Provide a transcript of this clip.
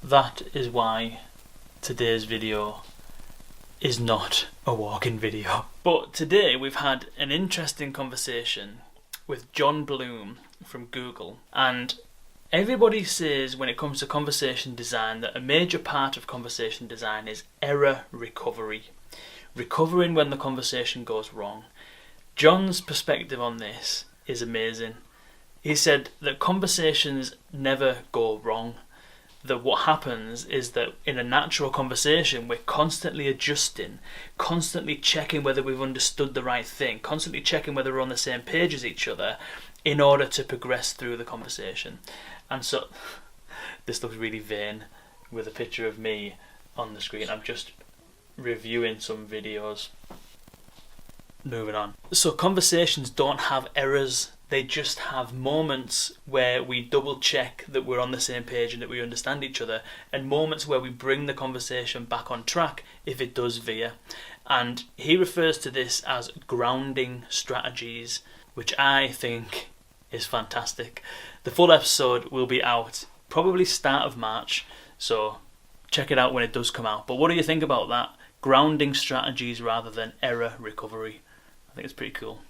that is why today's video is not a walk-in video. But today we've had an interesting conversation with John Bloom from Google, and everybody says when it comes to conversation design that a major part of conversation design is error recovery. Recovering when the conversation goes wrong. John's perspective on this is amazing. He said that conversations never go wrong. That what happens is that in a natural conversation we're constantly adjusting, constantly checking whether we've understood the right thing, constantly checking whether we're on the same page as each other in order to progress through the conversation. And so, this looks really vain with a picture of me on the screen. I'm just reviewing some videos. Moving on. So conversations don't have errors, they just have moments where we double check that we're on the same page and that we understand each other, and moments where we bring the conversation back on track if it does veer. And he refers to this as grounding strategies, which I think is fantastic. The full episode will be out probably start of March, so check it out when it does come out. But what do you think about that? Grounding strategies rather than error recovery. I think it's pretty cool.